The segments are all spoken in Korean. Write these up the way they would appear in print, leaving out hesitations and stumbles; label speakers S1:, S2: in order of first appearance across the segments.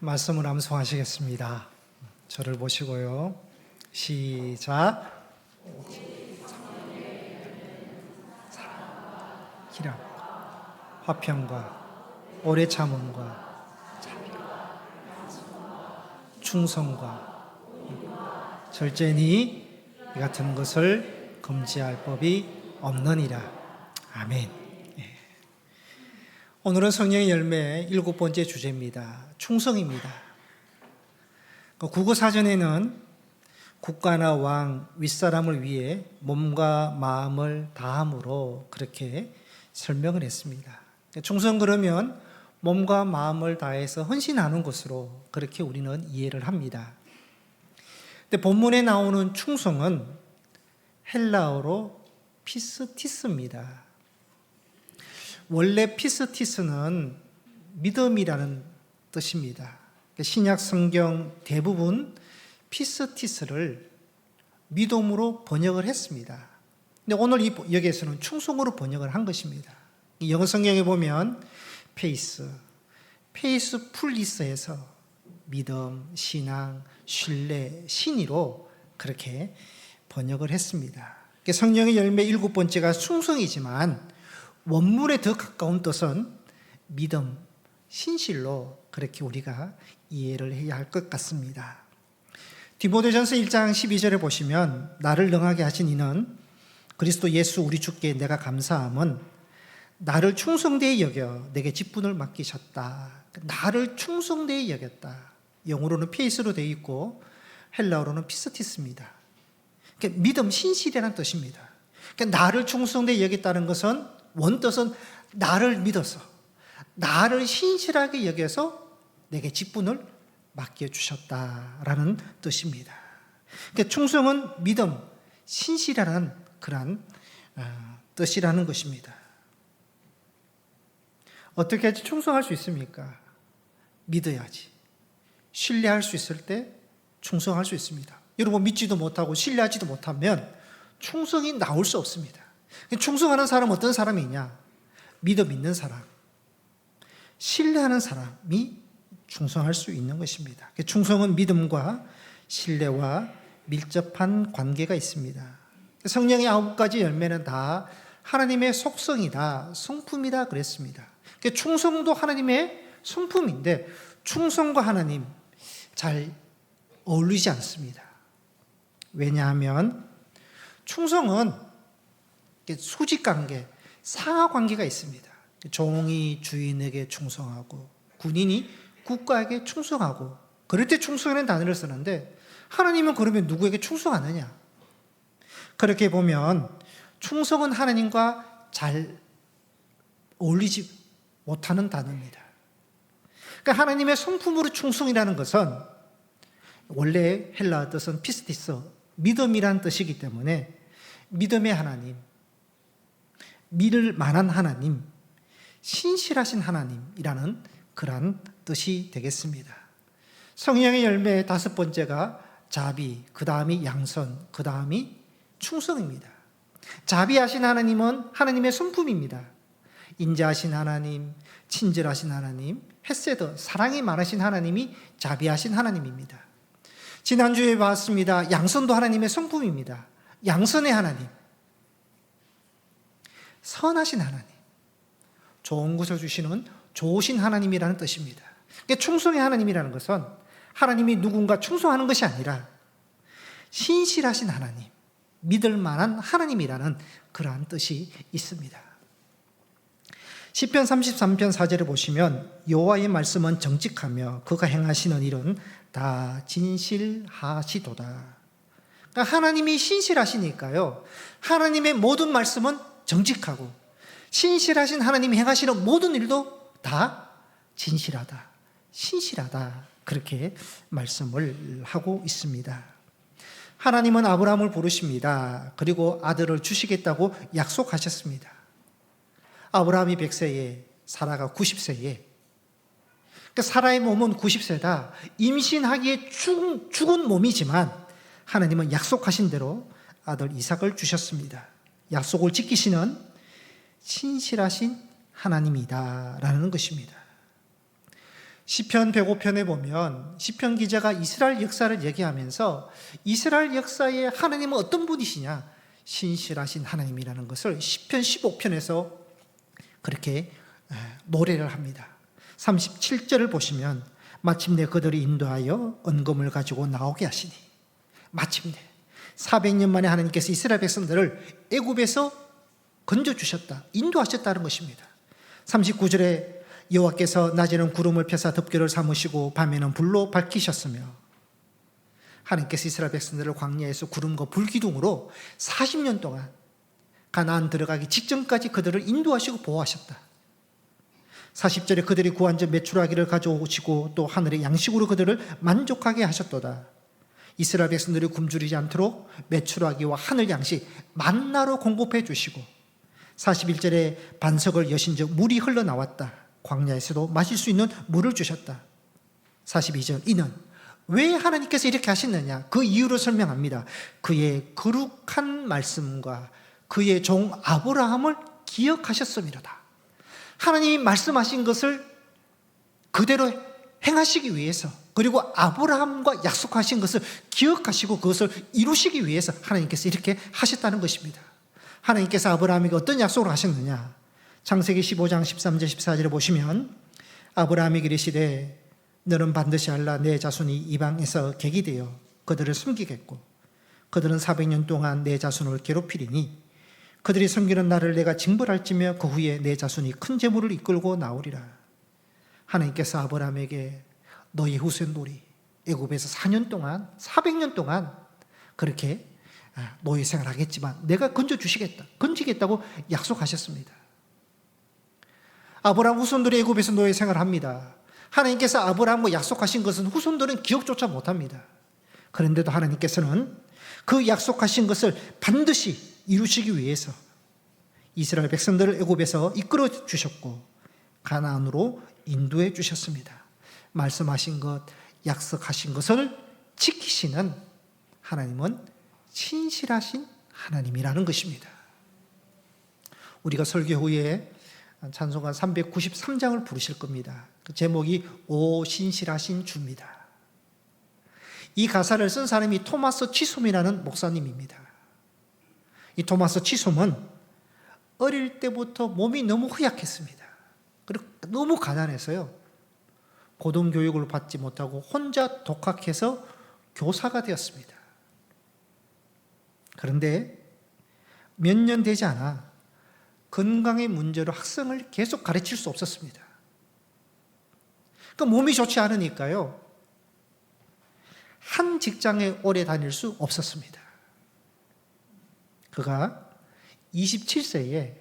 S1: 말씀을 암송하시겠습니다. 저를 보시고요. 시작. 기랑, 화평과 오래 참음과 충성과 절제니 이 같은 것을 금지할 법이 없느니라. 아멘. 오늘은 성령의 열매의 7번째 주제입니다. 충성입니다. 국어사전에는 국가나 왕, 윗사람을 위해 몸과 마음을 다함으로 그렇게 설명을 했습니다. 충성 그러면 몸과 마음을 다해서 헌신하는 것으로 그렇게 우리는 이해를 합니다. 근데 본문에 나오는 충성은 헬라어로 피스티스입니다. 원래 피스티스는 믿음이라는 뜻입니다. 신약 성경 대부분 피스티스를 믿음으로 번역을 했습니다. 근데 오늘 여기에서는 충성으로 번역을 한 것입니다. 영어 성경에 보면 페이스 풀리스에서 믿음, 신앙, 신뢰, 신의로 그렇게 번역을 했습니다. 성령의 열매 7번째가 충성이지만 원문에 더 가까운 뜻은 믿음, 신실로 그렇게 우리가 이해를 해야 할 것 같습니다. 디모데전서 1장 12절에 보시면 나를 능하게 하신 이는 그리스도 예수 우리 주께 내가 감사함은 나를 충성되이 여겨 내게 직분을 맡기셨다. 나를 충성되이 여겼다. 영어로는 페이스로 되어 있고 헬라어로는 피스티스입니다. 그러니까 믿음, 신실이라는 뜻입니다. 그러니까 나를 충성되이 여겼다는 것은 원뜻은 나를 믿어서 나를 신실하게 여겨서 내게 직분을 맡겨주셨다라는 뜻입니다. 그러니까 충성은 믿음, 신실이라는 그런 뜻이라는 것입니다. 어떻게 해야지 충성할 수 있습니까? 믿어야지. 신뢰할 수 있을 때 충성할 수 있습니다. 여러분 믿지도 못하고 신뢰하지도 못하면 충성이 나올 수 없습니다. 충성하는 사람은 어떤 사람이냐? 믿음 있는 사람, 신뢰하는 사람이 충성할 수 있는 것입니다. 충성은 믿음과 신뢰와 밀접한 관계가 있습니다. 성령의 9가지 열매는 다 하나님의 속성이다, 성품이다 그랬습니다. 충성도 하나님의 성품인데 충성과 하나님 잘 어울리지 않습니다. 왜냐하면 충성은 수직관계, 상하관계가 있습니다. 종이 주인에게 충성하고 군인이 국가에게 충성하고 그럴 때 충성이라는 단어를 쓰는데 하나님은 그러면 누구에게 충성하느냐? 그렇게 보면 충성은 하나님과 잘 어울리지 못하는 단어입니다. 그러니까 하나님의 성품으로 충성이라는 것은 원래 헬라어 뜻은 피스티스, 믿음이라는 뜻이기 때문에 믿음의 하나님, 믿을 만한 하나님, 신실하신 하나님이라는 그런 뜻이 되겠습니다. 성령의 열매의 5번째가 자비, 그 다음이 양선, 그 다음이 충성입니다. 자비하신 하나님은 하나님의 성품입니다. 인자하신 하나님, 친절하신 하나님, 헤세드, 사랑이 많으신 하나님이 자비하신 하나님입니다. 지난주에 봤습니다. 양선도 하나님의 성품입니다. 양선의 하나님, 선하신 하나님, 좋은 것을 주시는 좋으신 하나님이라는 뜻입니다. 충성의 하나님이라는 것은 하나님이 누군가 충성하는 것이 아니라 신실하신 하나님, 믿을 만한 하나님이라는 그러한 뜻이 있습니다. 시편 33편 4절을 보시면 여호와의 말씀은 정직하며 그가 행하시는 일은 다 진실하시도다. 그러니까 하나님이 신실하시니까요, 하나님의 모든 말씀은 정직하고 신실하신 하나님이 행하시는 모든 일도 다 진실하다, 신실하다 그렇게 말씀을 하고 있습니다. 하나님은 아브라함을 부르십니다. 그리고 아들을 주시겠다고 약속하셨습니다. 아브라함이 100세에 사라가 90세에, 그러니까 사라의 몸은 90세다. 임신하기에 죽은 몸이지만 하나님은 약속하신 대로 아들 이삭을 주셨습니다. 약속을 지키시는 신실하신 하나님이다라는 것입니다. 시편 105편에 보면 시편 기자가 이스라엘 역사를 얘기하면서 이스라엘 역사에 하나님은 어떤 분이시냐? 신실하신 하나님이라는 것을 시편 15편에서 그렇게 노래를 합니다. 37절을 보시면 마침내 그들이 인도하여 언금을 가지고 나오게 하시니, 마침내 400년 만에 하나님께서 이스라엘 백성들을 애굽에서 건져주셨다, 인도하셨다는 것입니다. 39절에 여호와께서 낮에는 구름을 펴사 덮개를 삼으시고 밤에는 불로 밝히셨으며, 하나님께서 이스라엘 백성들을 광야에서 구름과 불기둥으로 40년 동안 가나안 들어가기 직전까지 그들을 인도하시고 보호하셨다. 40절에 그들이 구한 적 메추라기를 가져오시고 또 하늘의 양식으로 그들을 만족하게 하셨도다. 이스라엘 백성들이 굶주리지 않도록 메추라기와 하늘 양식 만나로 공급해 주시고, 41절에 반석을 여신 즉 물이 흘러나왔다. 광야에서도 마실 수 있는 물을 주셨다. 42절, 이는 왜 하나님께서 이렇게 하셨느냐? 그 이유를 설명합니다. 그의 거룩한 말씀과 그의 종 아브라함을 기억하셨음이로다. 하나님이 말씀하신 것을 그대로 행하시기 위해서, 그리고 아브라함과 약속하신 것을 기억하시고 그것을 이루시기 위해서 하나님께서 이렇게 하셨다는 것입니다. 하나님께서 아브라함에게 어떤 약속을 하셨느냐? 창세기 15장 13절 14절에 보시면 아브라함이 이르시되 너는 반드시 알라. 내 자손이 이방에서 객이 되어 그들을 숨기겠고 그들은 400년 동안 내 자손을 괴롭히리니 그들이 섬기는 나를 내가 징벌할지며 그 후에 내 자손이 큰 재물을 이끌고 나오리라. 하나님께서 아브라함에게 너희 후손들이 애굽에서 4년 동안 400년 동안 그렇게 노예 생활하겠지만 내가 건지겠다고 약속하셨습니다. 아브라함 후손들이 애굽에서 노예 생활합니다. 하나님께서 아브라함과 약속하신 것은 후손들은 기억조차 못합니다. 그런데도 하나님께서는 그 약속하신 것을 반드시 이루시기 위해서 이스라엘 백성들을 애굽에서 이끌어 주셨고 가나안으로 인도해 주셨습니다. 말씀하신 것, 약속하신 것을 지키시는 하나님은 신실하신 하나님이라는 것입니다. 우리가 설교 후에 찬송가 393장을 부르실 겁니다. 그 제목이 오 신실하신 주입니다. 이 가사를 쓴 사람이 토마스 치솜이라는 목사님입니다. 이 토마스 치솜은 어릴 때부터 몸이 너무 허약했습니다. 그리고 너무 가난해서요, 고등교육을 받지 못하고 혼자 독학해서 교사가 되었습니다. 그런데 몇 년 되지 않아 건강의 문제로 학생을 계속 가르칠 수 없었습니다. 그러니까 몸이 좋지 않으니까요, 한 직장에 오래 다닐 수 없었습니다. 그가 27세에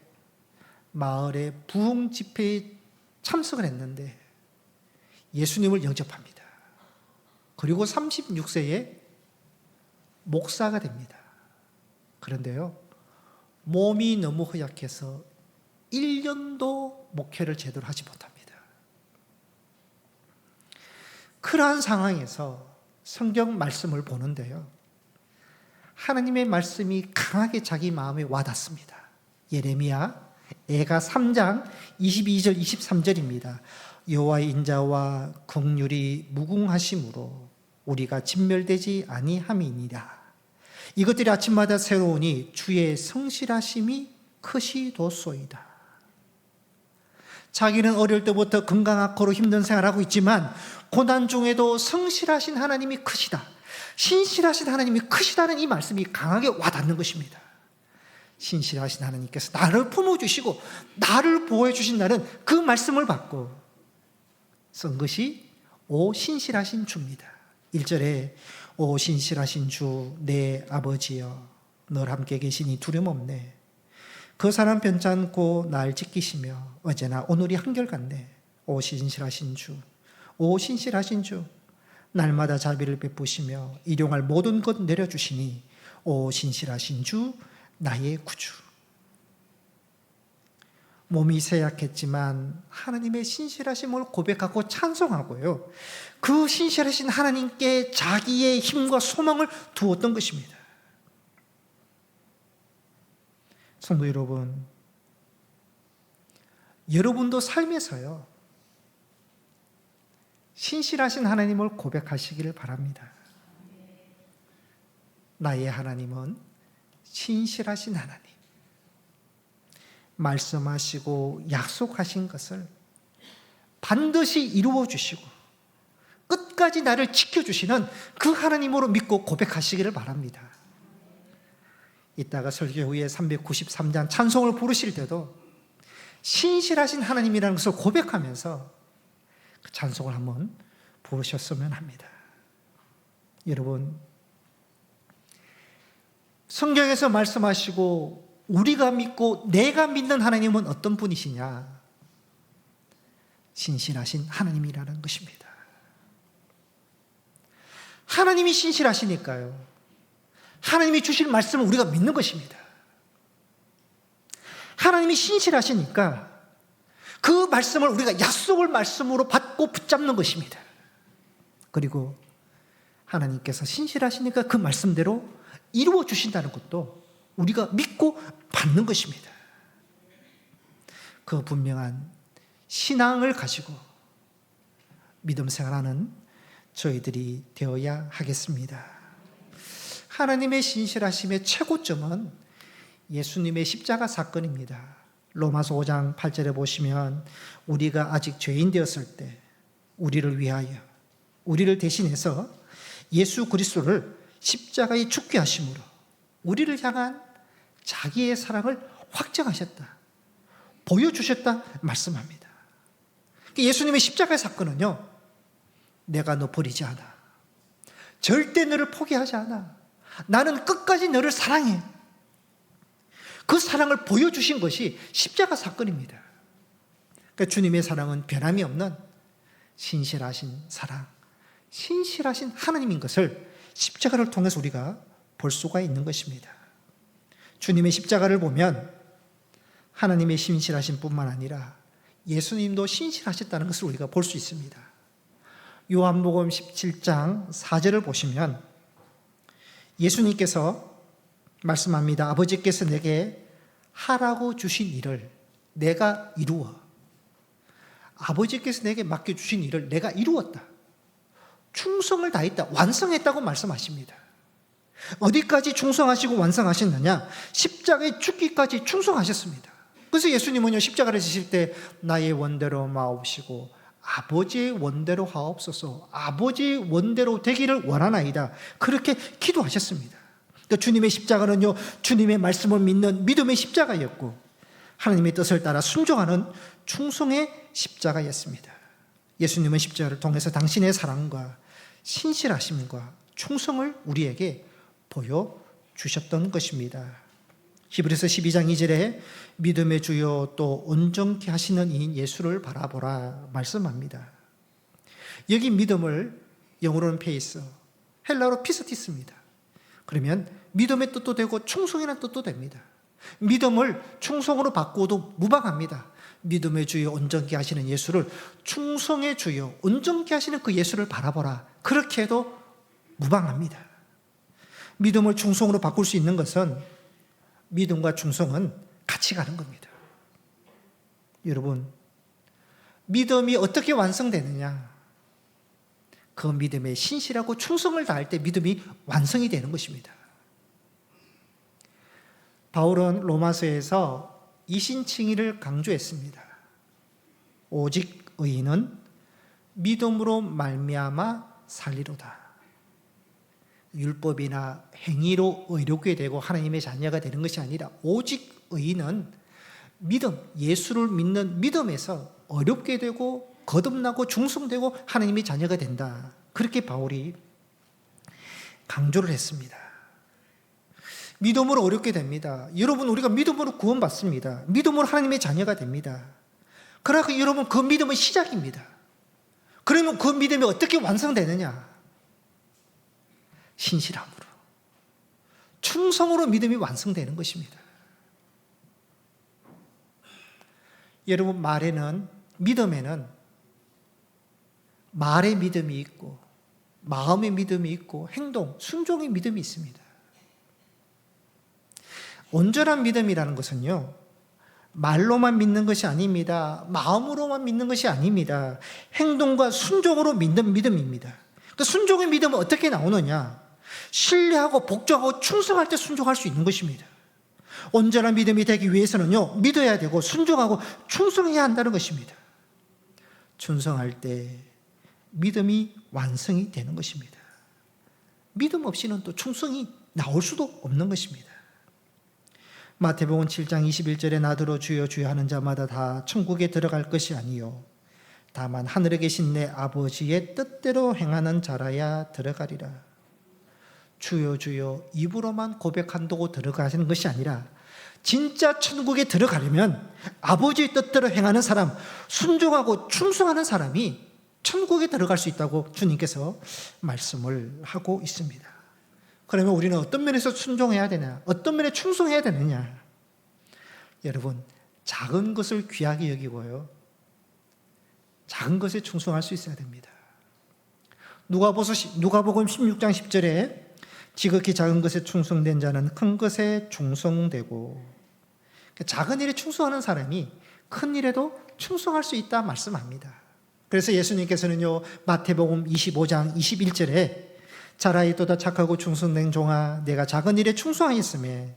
S1: 마을의 부흥 집회에 참석을 했는데 예수님을 영접합니다. 그리고 36세에 목사가 됩니다. 그런데요, 몸이 너무 허약해서 1년도 목회를 제대로 하지 못합니다. 그러한 상황에서 성경 말씀을 보는데요, 하나님의 말씀이 강하게 자기 마음에 와닿습니다. 예레미야 애가 3장 22절 23절입니다. 여호와의 인자와 긍휼이 무궁하심으로 우리가 진멸되지 아니함이니라. 이것들이 아침마다 새로우니 주의 성실하심이 크시도소이다. 자기는 어릴 때부터 건강 악화로 힘든 생활을 하고 있지만 고난 중에도 성실하신 하나님이 크시다, 신실하신 하나님이 크시다는 이 말씀이 강하게 와닿는 것입니다. 신실하신 하나님께서 나를 품어주시고 나를 보호해 주신다는 그 말씀을 받고 쓴 것이 오 신실하신 주입니다. 1절에 오 신실하신 주 내 아버지여 널 함께 계시니 두려움 없네. 그 사람 변찮고 날 지키시며 어제나 오늘이 한결같네. 오 신실하신 주, 오 신실하신 주 날마다 자비를 베푸시며 일용할 모든 것 내려주시니 오 신실하신 주 나의 구주. 몸이 쇠약했지만 하나님의 신실하심을 고백하고 찬송하고요, 그 신실하신 하나님께 자기의 힘과 소망을 두었던 것입니다. 성도 여러분, 여러분도 삶에서요, 신실하신 하나님을 고백하시기를 바랍니다. 나의 하나님은 신실하신 하나님, 말씀하시고 약속하신 것을 반드시 이루어 주시고 끝까지 나를 지켜주시는 그 하나님으로 믿고 고백하시기를 바랍니다. 이따가 설교 후에 393장 찬송을 부르실 때도 신실하신 하나님이라는 것을 고백하면서 그 찬송을 한번 부르셨으면 합니다. 여러분, 성경에서 말씀하시고 우리가 믿고 내가 믿는 하나님은 어떤 분이시냐? 신실하신 하나님이라는 것입니다. 하나님이 신실하시니까요, 하나님이 주실 말씀을 우리가 믿는 것입니다. 하나님이 신실하시니까 그 말씀을 우리가 약속을 말씀으로 받고 붙잡는 것입니다. 그리고 하나님께서 신실하시니까 그 말씀대로 이루어 주신다는 것도 우리가 믿고 받는 것입니다. 그 분명한 신앙을 가지고 믿음 생활하는 저희들이 되어야 하겠습니다. 하나님의 신실하심의 최고점은 예수님의 십자가 사건입니다. 로마서 5장 8절에 보시면 우리가 아직 죄인 되었을 때 우리를 위하여, 우리를 대신해서 예수 그리스도를 십자가에 죽게 하심으로 우리를 향한 자기의 사랑을 확정하셨다, 보여주셨다 말씀합니다. 예수님의 십자가의 사건은요, 내가 너 버리지 않아, 절대 너를 포기하지 않아, 나는 끝까지 너를 사랑해, 그 사랑을 보여주신 것이 십자가 사건입니다. 그러니까 주님의 사랑은 변함이 없는 신실하신 사랑, 신실하신 하나님인 것을 십자가를 통해서 우리가 볼 수가 있는 것입니다. 주님의 십자가를 보면 하나님의 신실하신 뿐만 아니라 예수님도 신실하셨다는 것을 우리가 볼 수 있습니다. 요한복음 17장 4절을 보시면 예수님께서 말씀합니다. 아버지께서 내게 하라고 주신 일을 내가 이루어, 아버지께서 내게 맡겨주신 일을 내가 이루었다, 충성을 다했다, 완성했다고 말씀하십니다. 어디까지 충성하시고 완성하셨느냐? 십자가에 죽기까지 충성하셨습니다. 그래서 예수님은요, 십자가를 지실 때 나의 원대로 마옵시고 아버지의 원대로 하옵소서, 아버지의 원대로 되기를 원하나이다, 그렇게 기도하셨습니다. 그러니까 주님의 십자가는요, 주님의 말씀을 믿는 믿음의 십자가였고 하나님의 뜻을 따라 순종하는 충성의 십자가였습니다. 예수님은 십자가를 통해서 당신의 사랑과 신실하심과 충성을 우리에게 보여주셨던 것입니다. 히브리서 12장 2절에 믿음의 주요 또 온전케 하시는 이인 예수를 바라보라 말씀합니다. 여기 믿음을 영어로는 페이스, 헬라어로 피스티스입니다. 그러면 믿음의 뜻도 되고 충성이라는 뜻도 됩니다. 믿음을 충성으로 바꾸어도 무방합니다. 믿음의 주요 온전케 하시는 예수를, 충성의 주요 온전케 하시는 그 예수를 바라보라, 그렇게 해도 무방합니다. 믿음을 충성으로 바꿀 수 있는 것은 믿음과 충성은 같이 가는 겁니다. 여러분, 믿음이 어떻게 완성되느냐? 그 믿음에 신실하고 충성을 다할 때 믿음이 완성이 되는 것입니다. 바울은 로마서에서 이신칭의를 강조했습니다. 오직 의인은 믿음으로 말미암아 살리로다. 율법이나 행위로 의롭게 되고 하나님의 자녀가 되는 것이 아니라 오직 의인은 믿음, 예수를 믿는 믿음에서 어렵게 되고 거듭나고 중성되고 하나님의 자녀가 된다. 그렇게 바울이 강조를 했습니다. 믿음으로 어렵게 됩니다. 여러분, 우리가 믿음으로 구원받습니다. 믿음으로 하나님의 자녀가 됩니다. 그러나 여러분, 그 믿음은 시작입니다. 그러면 그 믿음이 어떻게 완성되느냐? 신실함으로, 충성으로 믿음이 완성되는 것입니다. 여러분, 믿음에는 말의 믿음이 있고 마음의 믿음이 있고 행동, 순종의 믿음이 있습니다. 온전한 믿음이라는 것은요, 말로만 믿는 것이 아닙니다. 마음으로만 믿는 것이 아닙니다. 행동과 순종으로 믿는 믿음입니다. 그 순종의 믿음은 어떻게 나오느냐? 신뢰하고 복종하고 충성할 때 순종할 수 있는 것입니다. 온전한 믿음이 되기 위해서는요, 믿어야 되고 순종하고 충성해야 한다는 것입니다. 충성할 때 믿음이 완성이 되는 것입니다. 믿음 없이는 또 충성이 나올 수도 없는 것입니다. 마태복음 7장 21절에 나더러 주여 주여 하는 자마다 다 천국에 들어갈 것이 아니요 다만 하늘에 계신 내 아버지의 뜻대로 행하는 자라야 들어가리라. 주여 주여 입으로만 고백한다고 들어가시는 것이 아니라 진짜 천국에 들어가려면 아버지의 뜻대로 행하는 사람, 순종하고 충성하는 사람이 천국에 들어갈 수 있다고 주님께서 말씀을 하고 있습니다. 그러면 우리는 어떤 면에서 순종해야 되냐? 어떤 면에 충성해야 되느냐? 여러분, 작은 것을 귀하게 여기고요, 작은 것에 충성할 수 있어야 됩니다. 누가복음 16장 10절에 지극히 작은 것에 충성된 자는 큰 것에 충성되고, 작은 일에 충성하는 사람이 큰 일에도 충성할 수 있다 말씀합니다. 그래서 예수님께서는요, 마태복음 25장 21절에 자라이도다 착하고 충성된 종아, 내가 작은 일에 충성하였으며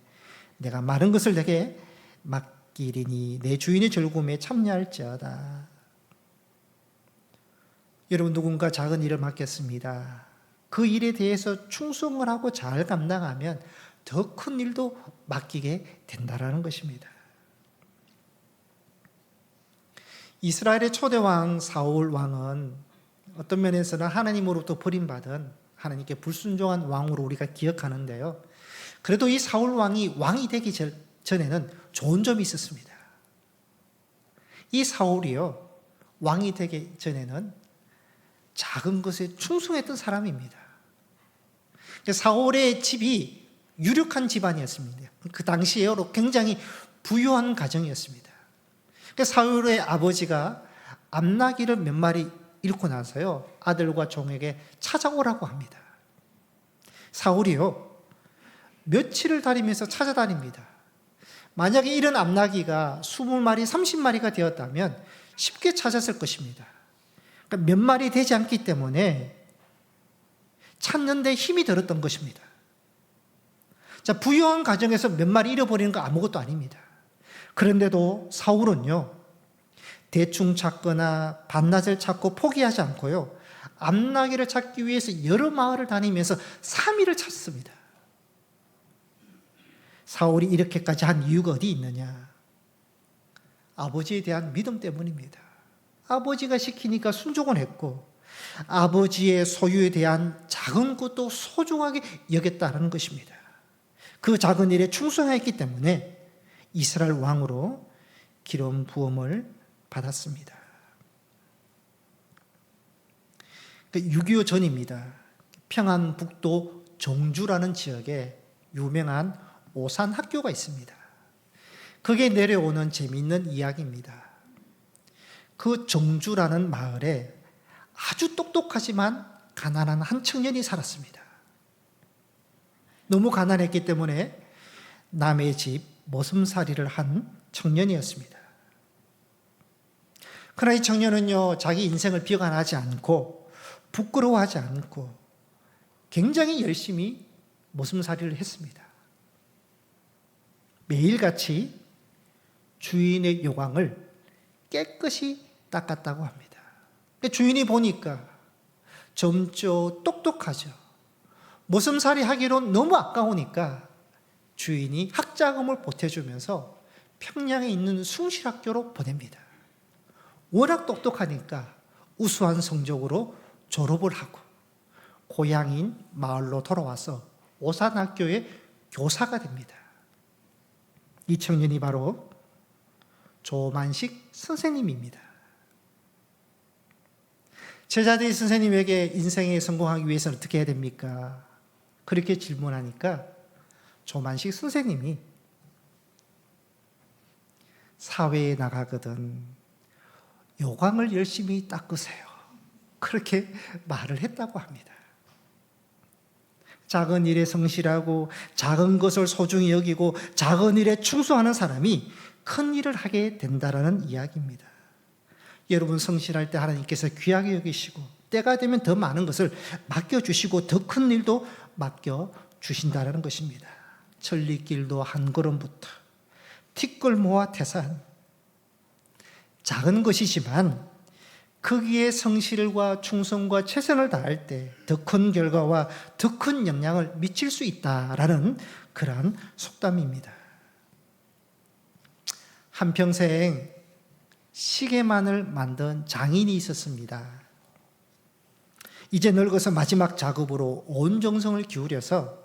S1: 내가 많은 것을 내게 맡기리니 내 주인의 즐거움에 참여할지어다. 여러분, 누군가 작은 일을 맡겼습니다. 그 일에 대해서 충성을 하고 잘 감당하면 더 큰 일도 맡기게 된다라는 것입니다. 이스라엘의 초대왕 사울 왕은 어떤 면에서는 하나님으로부터 버림받은, 하나님께 불순종한 왕으로 우리가 기억하는데요, 그래도 이 사울 왕이 왕이 되기 전에는 좋은 점이 있었습니다. 이 사울이요, 왕이 되기 전에는 작은 것에 충성했던 사람입니다. 사울의 집이 유력한 집안이었습니다. 그 당시에로 굉장히 부유한 가정이었습니다. 사울의 아버지가 암나귀를 몇 마리 잃고 나서요, 아들과 종에게 찾아오라고 합니다. 사울이요, 며칠을 다니면서 찾아다닙니다. 만약에 이런 암나귀가 20마리, 30마리가 되었다면 쉽게 찾았을 것입니다. 그러니까 몇 마리 되지 않기 때문에 찾는 데 힘이 들었던 것입니다. 자, 부유한 가정에서 몇 마리 잃어버리는 거 아무것도 아닙니다. 그런데도 사울은요, 대충 찾거나 반나절 찾고 포기하지 않고요, 암나귀를 찾기 위해서 여러 마을을 다니면서 3일을 찾습니다. 사울이 이렇게까지 한 이유가 어디 있느냐? 아버지에 대한 믿음 때문입니다. 아버지가 시키니까 순종을 했고, 아버지의 소유에 대한 작은 것도 소중하게 여겼다는 것입니다. 그 작은 일에 충성했기 때문에 이스라엘 왕으로 기름 부음을 받았습니다. 6.25 전입니다. 평안북도 정주라는 지역에 유명한 오산 학교가 있습니다. 거기에 내려오는 재미있는 이야기입니다. 그 정주라는 마을에 아주 똑똑하지만 가난한 한 청년이 살았습니다. 너무 가난했기 때문에 남의 집 머슴살이를 한 청년이었습니다. 그러나 이 청년은요, 자기 인생을 비관하지 않고 부끄러워하지 않고 굉장히 열심히 머슴살이를 했습니다. 매일같이 주인의 요강을 깨끗이 닦았다고 합니다. 주인이 보니까 젊죠, 똑똑하죠. 머슴살이 하기로 너무 아까우니까 주인이 학자금을 보태주면서 평양에 있는 숭실학교로 보냅니다. 워낙 똑똑하니까 우수한 성적으로 졸업을 하고 고향인 마을로 돌아와서 오산학교의 교사가 됩니다. 이 청년이 바로 조만식 선생님입니다. 제자들이 선생님에게 인생에 성공하기 위해서는 어떻게 해야 됩니까? 그렇게 질문하니까 조만식 선생님이 사회에 나가거든 요강을 열심히 닦으세요. 그렇게 말을 했다고 합니다. 작은 일에 성실하고 작은 것을 소중히 여기고 작은 일에 충성하는 사람이 큰 일을 하게 된다라는 이야기입니다. 여러분 성실할 때 하나님께서 귀하게 여기시고 때가 되면 더 많은 것을 맡겨주시고 더 큰 일도 맡겨주신다라는 것입니다. 천리길도 한 걸음부터 티끌모아 태산, 작은 것이지만 거기에 성실과 충성과 최선을 다할 때 더 큰 결과와 더 큰 영향을 미칠 수 있다라는 그러한 속담입니다. 한평생 시계만을 만든 장인이 있었습니다. 이제 늙어서 마지막 작업으로 온 정성을 기울여서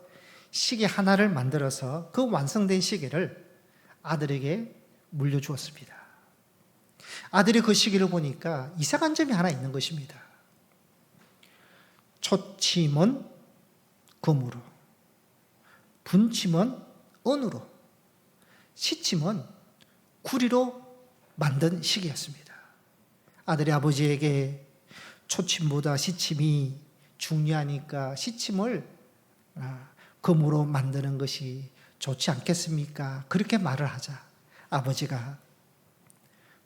S1: 시계 하나를 만들어서 그 완성된 시계를 아들에게 물려주었습니다. 아들이 그 시계를 보니까 이상한 점이 하나 있는 것입니다. 초침은 금으로, 분침은 은으로, 시침은 구리로 만든 시계였습니다. 아들이 아버지에게 초침보다 시침이 중요하니까 시침을 금으로 만드는 것이 좋지 않겠습니까? 그렇게 말을 하자 아버지가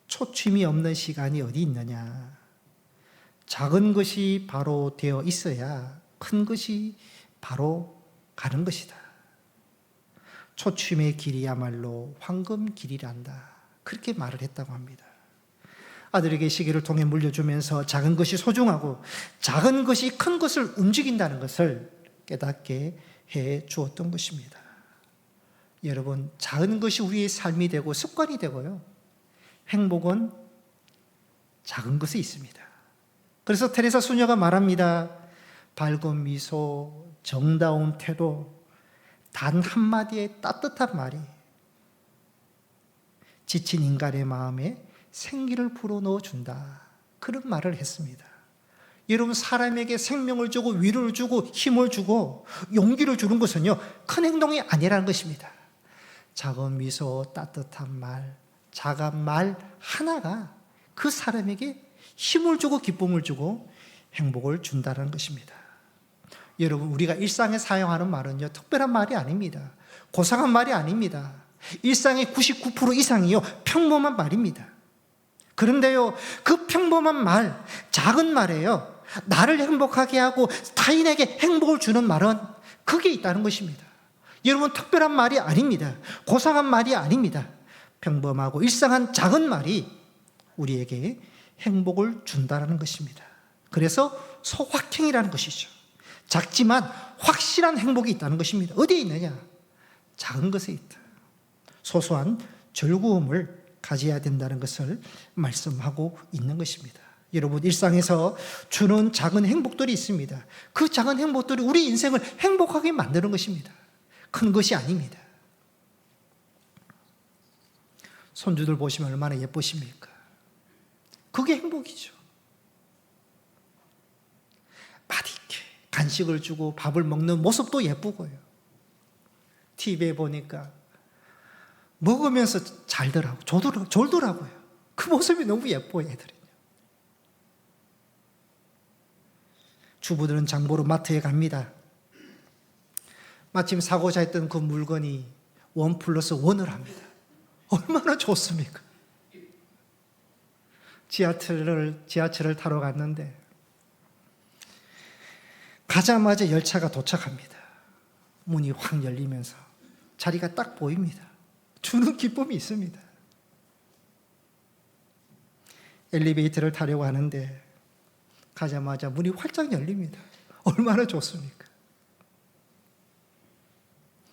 S1: 초침이 없는 시간이 어디 있느냐. 작은 것이 바로 되어 있어야 큰 것이 바로 가는 것이다. 초침의 길이야말로 황금 길이란다. 그렇게 말을 했다고 합니다. 아들에게 시계를 통해 물려주면서 작은 것이 소중하고 작은 것이 큰 것을 움직인다는 것을 깨닫게 해 주었던 것입니다. 여러분, 작은 것이 우리의 삶이 되고 습관이 되고요. 행복은 작은 것에 있습니다. 그래서 테레사 수녀가 말합니다. 밝은 미소, 정다운 태도, 단 한마디의 따뜻한 말이 지친 인간의 마음에 생기를 불어넣어준다. 그런 말을 했습니다. 여러분, 사람에게 생명을 주고 위로를 주고 힘을 주고 용기를 주는 것은요, 큰 행동이 아니라는 것입니다. 작은 미소, 따뜻한 말, 작은 말 하나가 그 사람에게 힘을 주고 기쁨을 주고 행복을 준다는 것입니다. 여러분, 우리가 일상에 사용하는 말은요, 특별한 말이 아닙니다. 고상한 말이 아닙니다. 일상의 99% 이상이요, 평범한 말입니다. 그런데요, 그 평범한 말, 작은 말이에요. 나를 행복하게 하고 타인에게 행복을 주는 말은 그게 있다는 것입니다. 여러분, 특별한 말이 아닙니다. 고상한 말이 아닙니다. 평범하고 일상한 작은 말이 우리에게 행복을 준다는 것입니다. 그래서 소확행이라는 것이죠. 작지만 확실한 행복이 있다는 것입니다. 어디에 있느냐? 작은 것에 있다. 소소한 즐거움을 가져야 된다는 것을 말씀하고 있는 것입니다. 여러분, 일상에서 주는 작은 행복들이 있습니다. 그 작은 행복들이 우리 인생을 행복하게 만드는 것입니다. 큰 것이 아닙니다. 손주들 보시면 얼마나 예쁘십니까? 그게 행복이죠. 맛있게 간식을 주고 밥을 먹는 모습도 예쁘고요. TV에 보니까 먹으면서 잘더라고, 졸더라고요. 그 모습이 너무 예뻐요, 애들은요. 주부들은 장보러 마트에 갑니다. 마침 사고자 했던 그 물건이 1+1을 합니다. 얼마나 좋습니까? 지하철을 타러 갔는데 가자마자 열차가 도착합니다. 문이 확 열리면서 자리가 딱 보입니다. 주는 기쁨이 있습니다. 엘리베이터를 타려고 하는데 가자마자 문이 활짝 열립니다. 얼마나 좋습니까?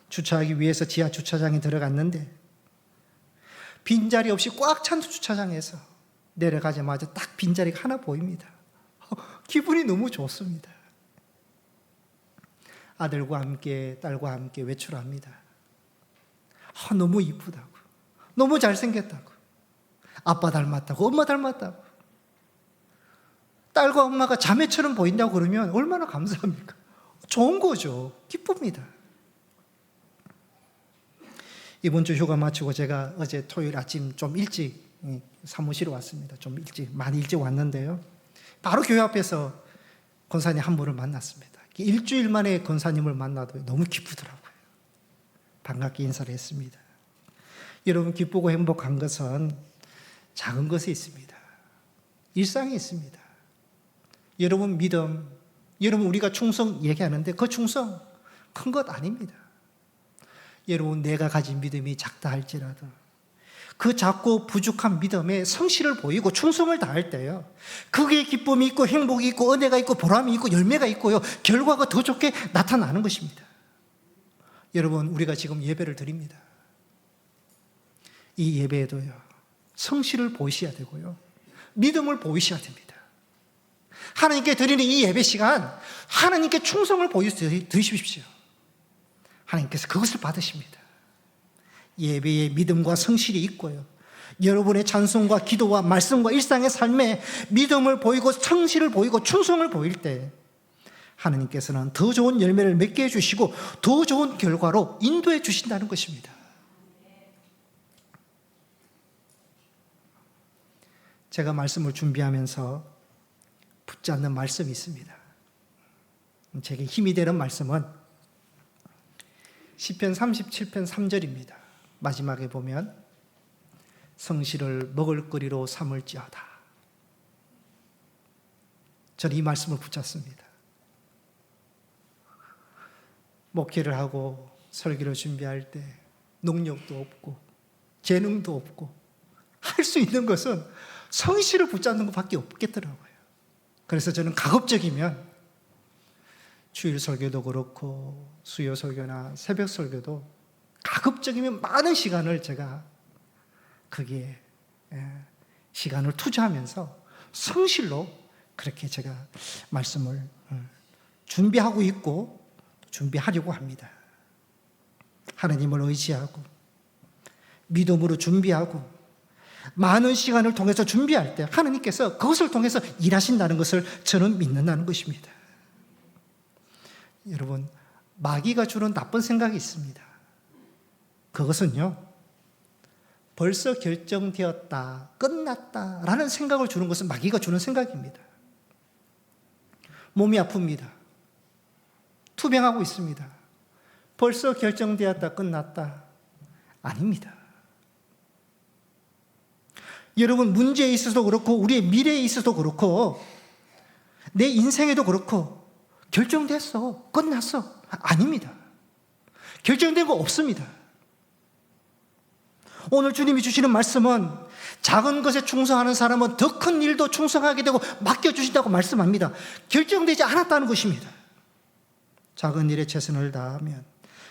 S1: 주차하기 위해서 지하 주차장에 들어갔는데 빈자리 없이 꽉 찬 주차장에서 내려가자마자 딱 빈자리가 하나 보입니다. 기분이 너무 좋습니다. 아들과 함께 딸과 함께 외출합니다. 너무 이쁘다고, 너무 잘생겼다고, 아빠 닮았다고, 엄마 닮았다고, 딸과 엄마가 자매처럼 보인다고 그러면 얼마나 감사합니까? 좋은 거죠. 기쁩니다. 이번 주 휴가 마치고 제가 어제 토요일 아침 좀 일찍 사무실에 왔습니다. 좀 일찍, 많이 일찍 왔는데요. 바로 교회 앞에서 권사님 한 분을 만났습니다. 일주일 만에 권사님을 만나도 너무 기쁘더라고요. 반갑게 인사를 했습니다. 여러분, 기쁘고 행복한 것은 작은 것에 있습니다. 일상에 있습니다. 여러분, 믿음, 여러분, 우리가 충성 얘기하는데 그 충성 큰 것 아닙니다. 여러분, 내가 가진 믿음이 작다 할지라도 그 작고 부족한 믿음에 성실을 보이고 충성을 다할 때요, 그게 기쁨이 있고 행복이 있고 은혜가 있고 보람이 있고 열매가 있고요, 결과가 더 좋게 나타나는 것입니다. 여러분, 우리가 지금 예배를 드립니다. 이 예배에도요, 성실을 보이셔야 되고요, 믿음을 보이셔야 됩니다. 하나님께 드리는 이 예배 시간, 하나님께 충성을 보여드리십시오. 하나님께서 그것을 받으십니다. 예배에 믿음과 성실이 있고요, 여러분의 찬송과 기도와 말씀과 일상의 삶에 믿음을 보이고 성실을 보이고 충성을 보일 때 하나님께서는 더 좋은 열매를 맺게 해주시고 더 좋은 결과로 인도해 주신다는 것입니다. 제가 말씀을 준비하면서 붙잡는 말씀이 있습니다. 제게 힘이 되는 말씀은 시편 37편 3절입니다. 마지막에 보면 성실을 먹을거리로 삼을지어다. 저는 이 말씀을 붙잡습니다. 목회를 하고 설교를 준비할 때 능력도 없고 재능도 없고 할 수 있는 것은 성실을 붙잡는 것밖에 없겠더라고요. 그래서 저는 가급적이면 주일 설교도 그렇고 수요 설교나 새벽 설교도 가급적이면 많은 시간을 제가 거기에 시간을 투자하면서 성실로 그렇게 제가 말씀을 준비하고 있고 준비하려고 합니다. 하나님을 의지하고 믿음으로 준비하고 많은 시간을 통해서 준비할 때 하나님께서 그것을 통해서 일하신다는 것을 저는 믿는다는 것입니다. 여러분, 마귀가 주는 나쁜 생각이 있습니다. 그것은요, 벌써 결정되었다, 끝났다 라는 생각을 주는 것은 마귀가 주는 생각입니다. 몸이 아픕니다. 투병하고 있습니다. 벌써 결정되었다, 끝났다. 아닙니다. 여러분, 문제에 있어서도 그렇고 우리의 미래에 있어서도 그렇고 내 인생에도 그렇고 결정됐어, 끝났어. 아닙니다. 결정된 거 없습니다. 오늘 주님이 주시는 말씀은 작은 것에 충성하는 사람은 더 큰 일도 충성하게 되고 맡겨주신다고 말씀합니다. 결정되지 않았다는 것입니다. 작은 일에 최선을 다하면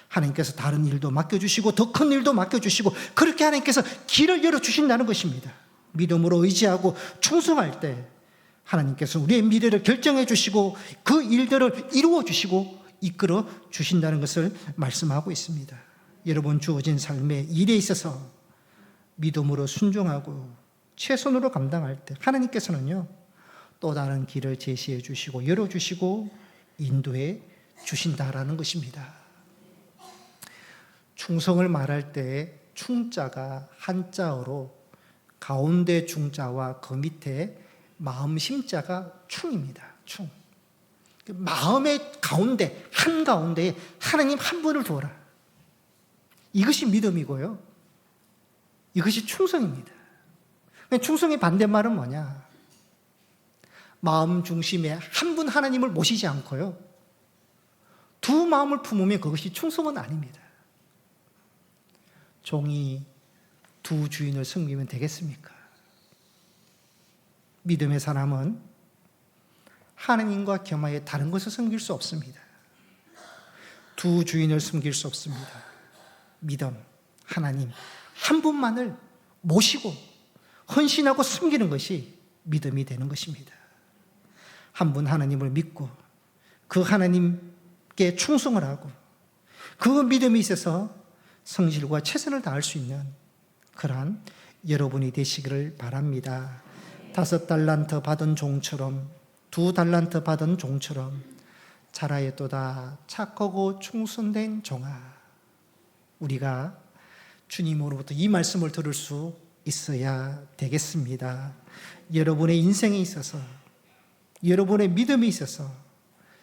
S1: 하나님께서 다른 일도 맡겨주시고 더 큰 일도 맡겨주시고 그렇게 하나님께서 길을 열어주신다는 것입니다. 믿음으로 의지하고 충성할 때 하나님께서 우리의 미래를 결정해 주시고 그 일들을 이루어 주시고 이끌어 주신다는 것을 말씀하고 있습니다. 여러분, 주어진 삶의 일에 있어서 믿음으로 순종하고 최선으로 감당할 때 하나님께서는요, 또 다른 길을 제시해 주시고 열어주시고 인도해 주신다라는 것입니다. 충성을 말할 때 충자가 한자어로 가운데 중자와 그 밑에 마음 심자가 충입니다. 충. 마음의 가운데, 한가운데에 하나님 한 분을 두어라. 이것이 믿음이고요, 이것이 충성입니다. 충성의 반대말은 뭐냐? 마음 중심에 한 분 하나님을 모시지 않고요, 두 마음을 품으면 그것이 충성은 아닙니다. 종이 두 주인을 섬기면 되겠습니까? 믿음의 사람은 하나님과 겸하여 다른 것을 섬길 수 없습니다. 두 주인을 섬길 수 없습니다. 믿음, 하나님 한 분만을 모시고 헌신하고 섬기는 것이 믿음이 되는 것입니다. 한 분 하나님을 믿고 그 하나님께 충성을 하고 그 믿음이 있어서 성실과 최선을 다할 수 있는 그러한 여러분이 되시기를 바랍니다. 5달란트 받은 종처럼 2달란트 받은 종처럼 잘하였도다 착하고 충성된 종아. 우리가 주님으로부터 이 말씀을 들을 수 있어야 되겠습니다. 여러분의 인생에 있어서, 여러분의 믿음에 있어서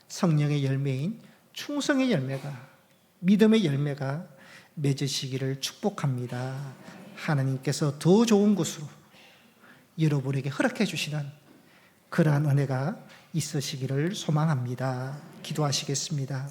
S1: 성령의 열매인 충성의 열매가, 믿음의 열매가 맺으시기를 축복합니다. 하나님께서 더 좋은 곳으로 여러분에게 허락해 주시는 그러한 은혜가 있으시기를 소망합니다. 기도하시겠습니다.